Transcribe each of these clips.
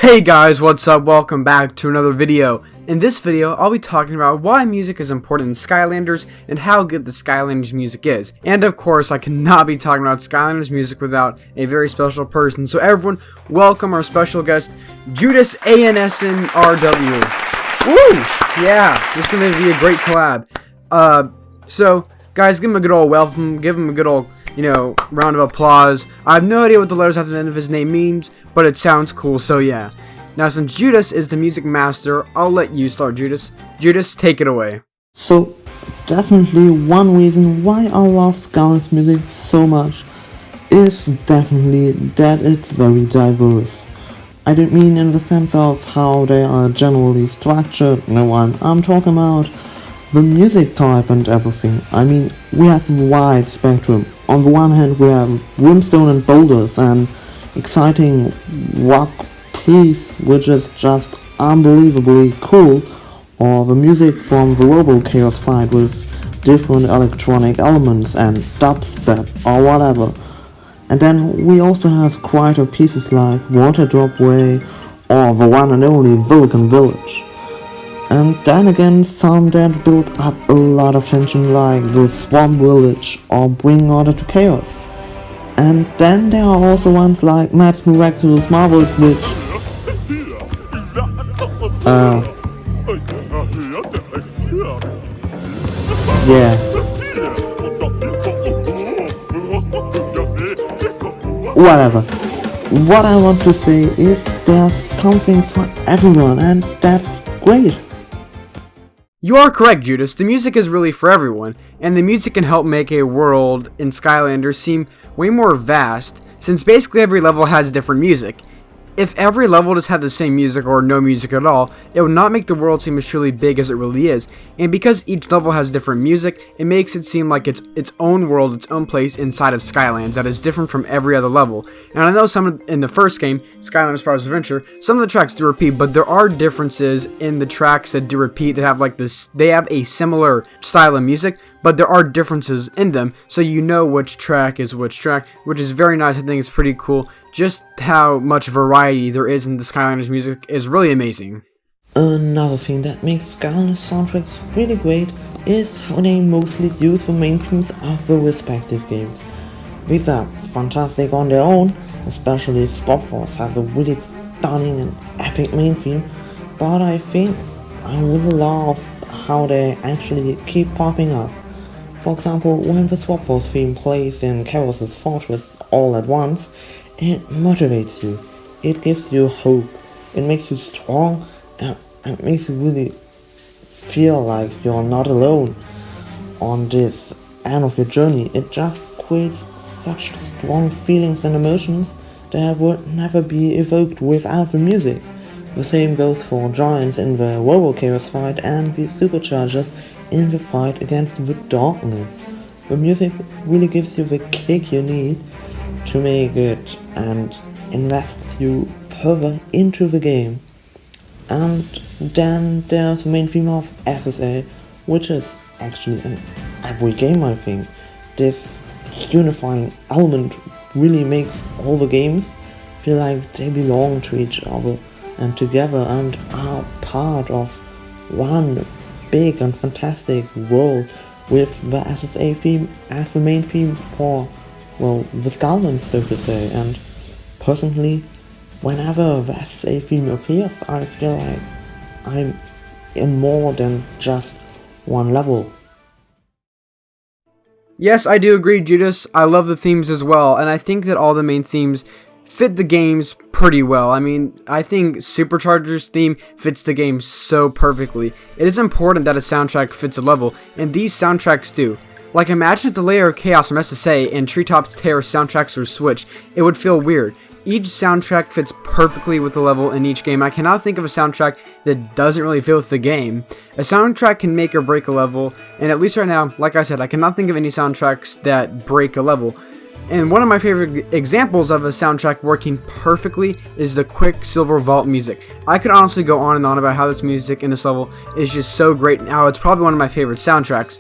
Hey guys, what's up? Welcome back to another video. In this video, I'll be talking about why music is important in Skylanders and how good the Skylanders music is. And of course, I cannot be talking about Skylanders music without a very special person. So everyone, welcome our special guest, judasANSNRW. Woo! Yeah, this is going to be a great collab. So guys, give him a good old welcome, give him a good old, round of applause. I have no idea what the letters at the end of his name means, but it sounds cool, so yeah. Now, since Judas is the music master, I'll let you start, Judas. Judas, take it away. So, definitely one reason why I love Skylanders music so much is definitely that it's very diverse. I don't mean in the sense of how they are generally structured, no, I'm talking about the music type and everything. I mean, we have a wide spectrum. On the one hand, we have Brimstone and Boulders and exciting rock piece, which is just unbelievably cool, or the music from the Robo Chaos fight with different electronic elements and dubstep or whatever. And then we also have quieter pieces like Water Drop Way or the one and only Vulcan Village. And then again, some that build up a lot of tension like the Swamp Village or Bring Order to Chaos. And then there are also ones like Matt's Miraculous Marvels, which yeah. Whatever. What I want to say is there's something for everyone, and that's great. You are correct, Judas. The music is really for everyone, and the music can help make a world in Skylanders seem way more vast, since basically every level has different music. If every level just had the same music or no music at all, it would not make the world seem as truly big as it really is. And because each level has different music, it makes it seem like it's its own world, its own place inside of Skylands that is different from every other level. And I know in the first game, Skylanders Sparrow's Adventure, some of the tracks do repeat, but there are differences in the tracks that do repeat that have like this, they have a similar style of music, but there are differences in them, so you know which track is which track, which is very nice. I think it's pretty cool. Just how much variety there is in the Skylanders music is really amazing. Another thing that makes Skylanders soundtracks really great is how they mostly use the main themes of the respective games. These are fantastic on their own, especially Spot Force has a really stunning and epic main theme, but I think I really love how they actually keep popping up. For example, when the Swap Force theme plays in Chaos's Fortress all at once, it motivates you, it gives you hope, it makes you strong, and makes you really feel like you're not alone on this end of your journey. It just creates such strong feelings and emotions that would never be evoked without the music. The same goes for Giants in the Robo Chaos fight and the Superchargers in the fight against the darkness. The music really gives you the kick you need to make it and invests you further into the game. And then there's the main theme of SSA, which is actually in every game, I think. This unifying element really makes all the games feel like they belong to each other and together and are part of one big and fantastic world, with the SSA theme as the main theme for, well, the Skylanders, so to say. And personally, whenever the SSA theme appears, I feel like I'm in more than just one level. Yes, I do agree, Judas. I love the themes as well, and I think that all the main themes fit the games pretty well. I mean, I think Supercharger's theme fits the game so perfectly. It is important that a soundtrack fits a level, and these soundtracks do. Like, imagine if the Layer of Chaos from SSA and Treetop's Terror soundtracks were switched. It would feel weird. Each soundtrack fits perfectly with the level in each game. I cannot think of a soundtrack that doesn't really fit with the game. A soundtrack can make or break a level, and at least right now, like I said, I cannot think of any soundtracks that break a level. And one of my favorite examples of a soundtrack working perfectly is the Quicksilver Vault music. I could honestly go on and on about how this music in this level is just so great and how it's probably one of my favorite soundtracks.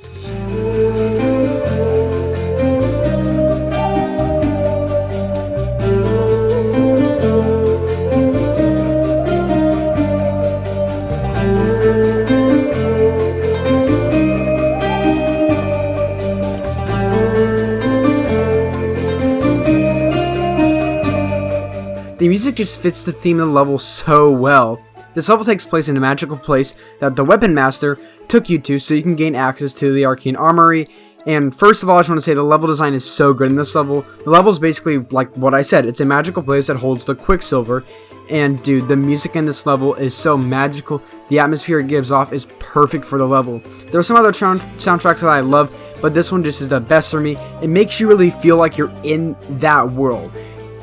music just fits the theme of the level so well. This level takes place in a magical place that the Weapon Master took you to so you can gain access to the Arcane Armory. And first of all, I just want to say the level design is so good in this level. The level is basically like what I said. It's a magical place that holds the Quicksilver. And dude, the music in this level is so magical. The atmosphere it gives off is perfect for the level. There are some other soundtracks that I love, but this one just is the best for me. It makes you really feel like you're in that world.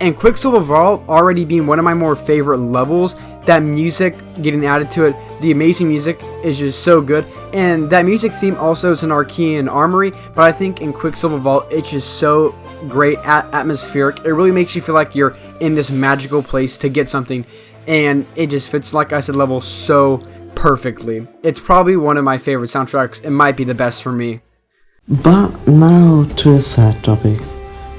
And Quicksilver Vault already being one of my more favorite levels, that music getting added to it, the amazing music is just so good. And that music theme also is an Arcane Armory, but I think in Quicksilver Vault it's just so great, atmospheric. It really makes you feel like you're in this magical place to get something, and it just fits, like I said, level so perfectly. It's probably one of my favorite soundtracks. It might be the best for me. But now to a sad topic,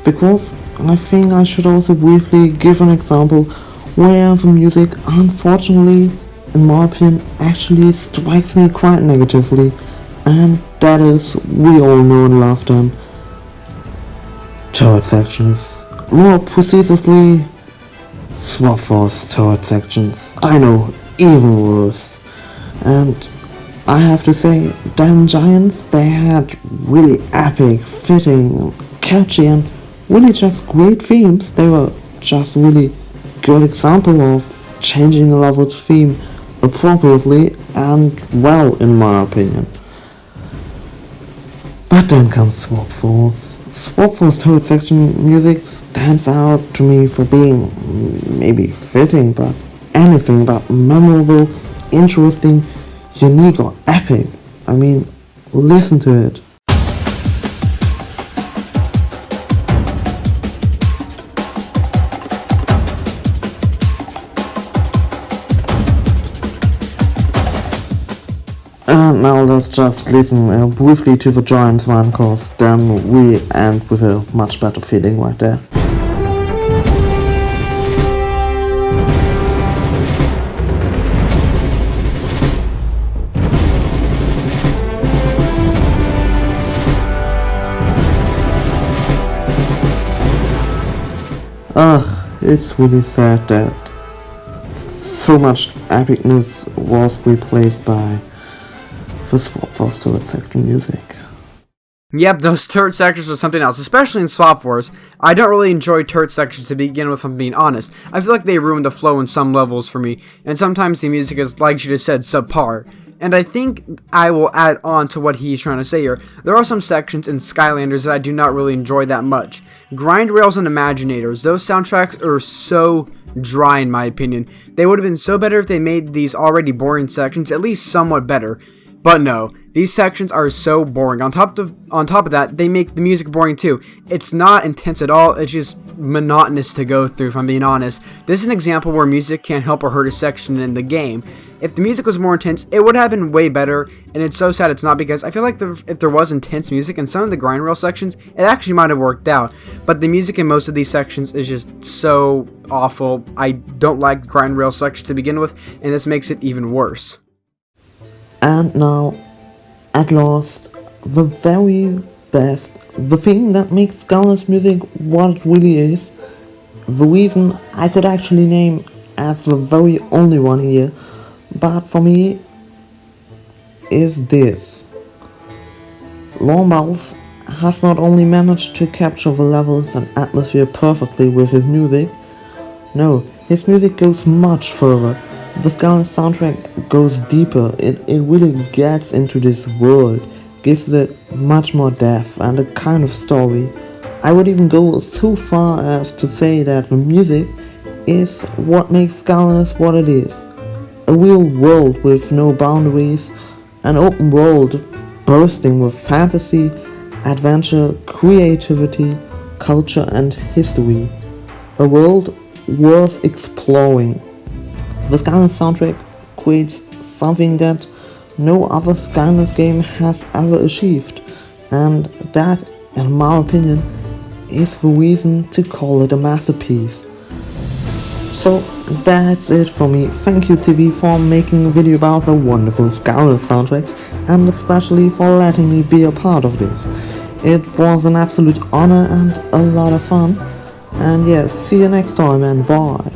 because I think I should also briefly give an example where the music, unfortunately, in my opinion, actually strikes me quite negatively, and that is, we all know and love them, turret sections. More precisely, Swap Force turret sections. I know, even worse. And I have to say, Diamond Giants, they had really epic, fitting, catchy, and really just great themes. They were just really good example of changing the level's theme appropriately and well, in my opinion. But then comes Swap Force. Swap Force turret section music stands out to me for being maybe fitting, but anything but memorable, interesting, unique or epic. I mean, listen to it. And now let's just listen briefly to the Giants one, cause then we end with a much better feeling right there. It's really sad that so much epicness was replaced by the Swap Force turret section music. Yep, those turret sections are something else, especially in Swap Force. I don't really enjoy turret sections to begin with, if I'm being honest. I feel like they ruin the flow in some levels for me, and sometimes the music is, like you just said, subpar. And I think I will add on to what he's trying to say here. There are some sections in Skylanders that I do not really enjoy that much. Grind Rails and Imaginators, those soundtracks are so dry in my opinion. They would have been so better if they made these already boring sections at least somewhat better. But no, these sections are so boring. On top of that, they make the music boring too. It's not intense at all, it's just monotonous to go through, if I'm being honest. This is an example where music can't help or hurt a section in the game. If the music was more intense, it would have been way better, and it's so sad it's not, because I feel like if there was intense music in some of the grind rail sections, it actually might have worked out. But the music in most of these sections is just so awful. I don't like grind rail sections to begin with, and this makes it even worse. And now, at last, the very best, the thing that makes Skylanders music what it really is, the reason I could actually name as the very only one here, but for me, is this. Longmouth has not only managed to capture the levels and atmosphere perfectly with his music, no, his music goes much further. The Skylanders soundtrack goes deeper, it really gets into this world, gives it much more depth and a kind of story. I would even go so far as to say that the music is what makes Skylanders what it is. A real world with no boundaries, an open world bursting with fantasy, adventure, creativity, culture and history. A world worth exploring. The Skylanders soundtrack creates something that no other Skylanders game has ever achieved, and that, in my opinion, is the reason to call it a masterpiece. So that's it for me. Thank you TV for making a video about the wonderful Skylanders soundtracks, and especially for letting me be a part of this. It was an absolute honor and a lot of fun, and yeah, see you next time and bye.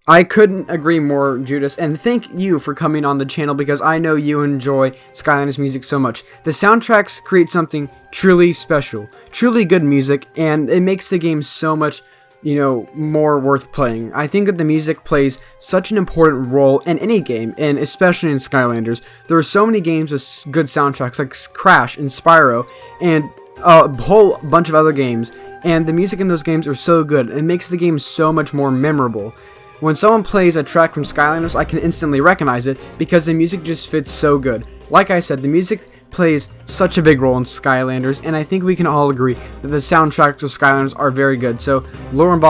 I couldn't agree more, Judas, and thank you for coming on the channel because I know you enjoy Skylanders music so much. The soundtracks create something truly special, truly good music, and it makes the game so much, more worth playing. I think that the music plays such an important role in any game, and especially in Skylanders. There are so many games with good soundtracks like Crash and Spyro, and a whole bunch of other games, and the music in those games are so good. It makes the game so much more memorable. When someone plays a track from Skylanders, I can instantly recognize it because the music just fits so good. Like I said, the music plays such a big role in Skylanders, and I think we can all agree that the soundtracks of Skylanders are very good. So, Lauren,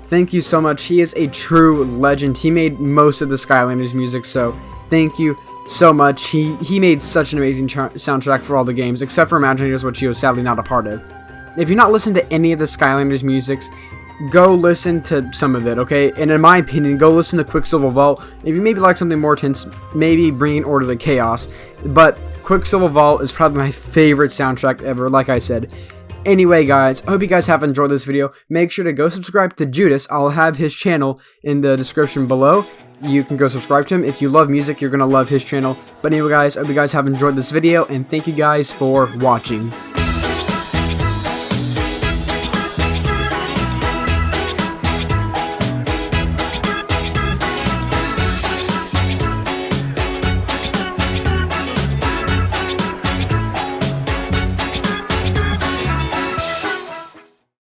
thank you so much. He is a true legend. He made most of the Skylanders music, so thank you so much. He made such an amazing soundtrack for all the games, except for Imagineers, which he was sadly not a part of. If you've not listened to any of the Skylanders musics, go listen to some of it, okay? And in my opinion, go listen to Quicksilver Vault. If you maybe like something more intense, maybe bring Order to Chaos. But Quicksilver Vault is probably my favorite soundtrack ever, like I said. Anyway, guys, I hope you guys have enjoyed this video. Make sure to go subscribe to Judas. I'll have his channel in the description below. You can go subscribe to him. If you love music, you're going to love his channel. But anyway, guys, I hope you guys have enjoyed this video, and thank you guys for watching.